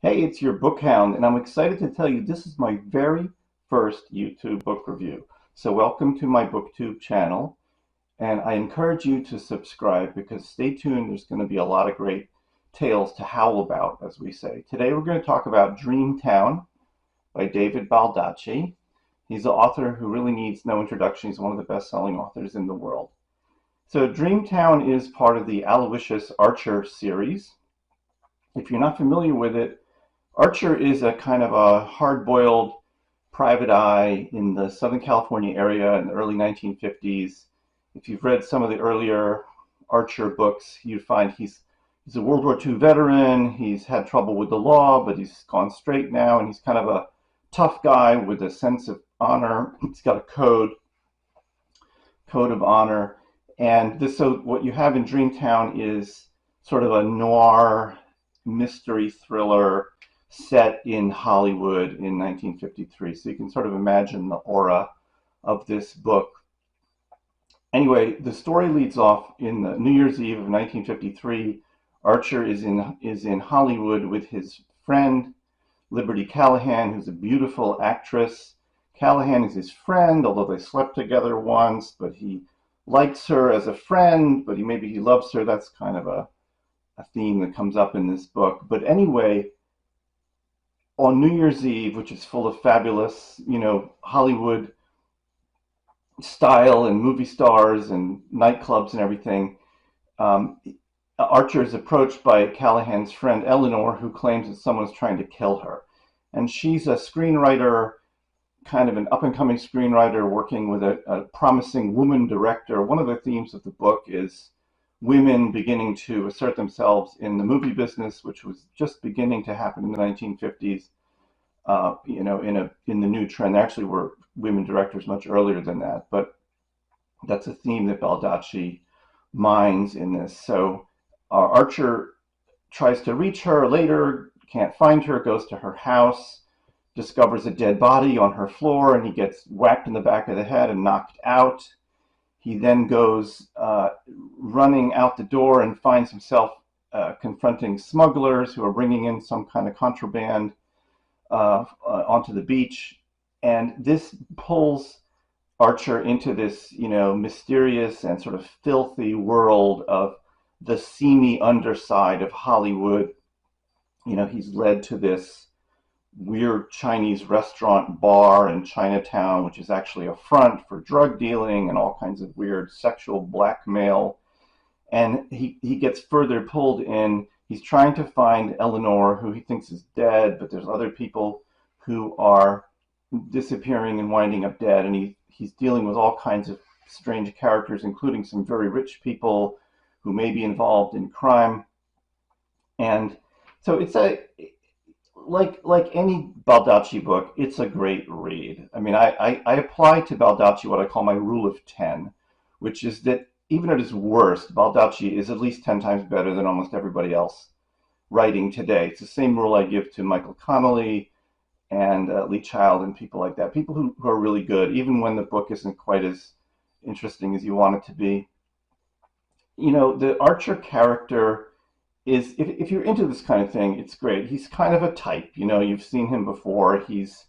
Hey, it's your Bookhound, and I'm excited to tell you this is my very first YouTube book review. So welcome to my BookTube channel, and I encourage you to subscribe because stay tuned, there's going to be a lot of great tales to howl about, as we say. Today we're going to talk about Dreamtown by David Baldacci. He's an author who really needs no introduction. He's one of the best-selling authors in the world. So Dreamtown is part of the Aloysius Archer series. If you're not familiar with it, Archer is a kind of a hard-boiled private eye in the Southern California area in the early 1950s. If you've read some of the earlier Archer books, you'd find he's a World War II veteran. He's had trouble with the law, but he's gone straight now, and he's kind of a tough guy with a sense of honor. He's got a code of honor. And so what you have in Dreamtown is sort of a noir mystery thriller set in Hollywood in 1953. So you can sort of imagine the aura of this book. Anyway, the story leads off in the New Year's Eve of 1953. Archer is in Hollywood with his friend, Liberty Callahan, who's a beautiful actress. Callahan is his friend, although they slept together once, but he likes her as a friend, but maybe he loves her. That's kind of a theme that comes up in this book. But anyway, on New Year's Eve, which is full of fabulous, Hollywood style and movie stars and nightclubs and everything, Archer is approached by Callahan's friend Eleanor, who claims that someone's trying to kill her. And she's a screenwriter, kind of an up-and-coming screenwriter working with a promising woman director. One of the themes of the book is women beginning to assert themselves in the movie business, which was just beginning to happen in the 1950s. In the new trend. There actually were women directors much earlier than that, but that's a theme that Baldacci mines in this. So Archer tries to reach her later, can't find her, goes to her house, discovers a dead body on her floor, and he gets whacked in the back of the head and knocked out. He then goes running out the door and finds himself confronting smugglers who are bringing in some kind of contraband onto the beach. And this pulls Archer into this, mysterious and sort of filthy world of the seamy underside of Hollywood. He's led to this weird Chinese restaurant bar in Chinatown, which is actually a front for drug dealing and all kinds of weird sexual blackmail. And he gets further pulled in. He's trying to find Eleanor, who he thinks is dead, but there's other people who are disappearing and winding up dead. And he's dealing with all kinds of strange characters, including some very rich people who may be involved in crime. And so it's like any Baldacci book, it's a great read. I mean, I apply to Baldacci what I call my rule of 10, which is that even at his worst, Baldacci is at least 10 times better than almost everybody else writing today. It's the same rule I give to Michael Connelly and Lee Child and people like that, people who are really good, even when the book isn't quite as interesting as you want it to be. The Archer character is, if you're into this kind of thing, it's great. He's kind of a type, you've seen him before. He's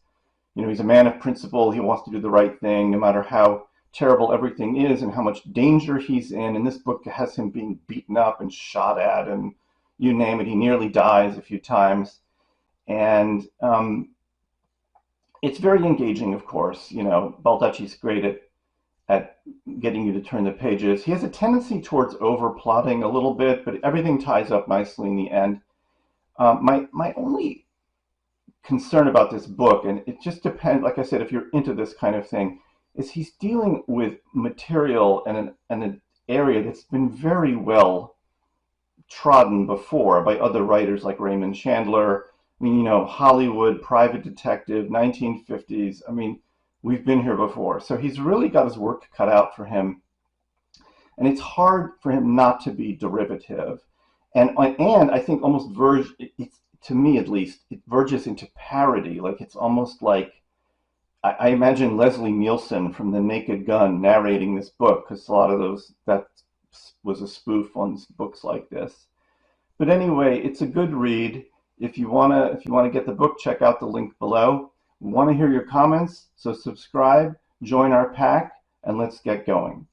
a man of principle. He wants to do the right thing, no matter how terrible everything is and how much danger he's in. And this book has him being beaten up and shot at, and you name it. He nearly dies a few times. And it's very engaging, of course. Baldacci's great at getting you to turn the pages. He has a tendency towards over-plotting a little bit, but everything ties up nicely in the end. My only concern about this book, and it just depends, like I said, if you're into this kind of thing, is he's dealing with material and an area that's been very well trodden before by other writers like Raymond Chandler. I mean, Hollywood, private detective, 1950s. I mean, we've been here before. So he's really got his work cut out for him. And it's hard for him not to be derivative. And I think almost to me at least, it verges into parody. Like it's almost like, I imagine Leslie Nielsen from The Naked Gun narrating this book, because a lot of that was a spoof on books like this. But anyway, it's a good read. If you wanna get the book, check out the link below. We want to hear your comments, so subscribe, join our pack, and let's get going.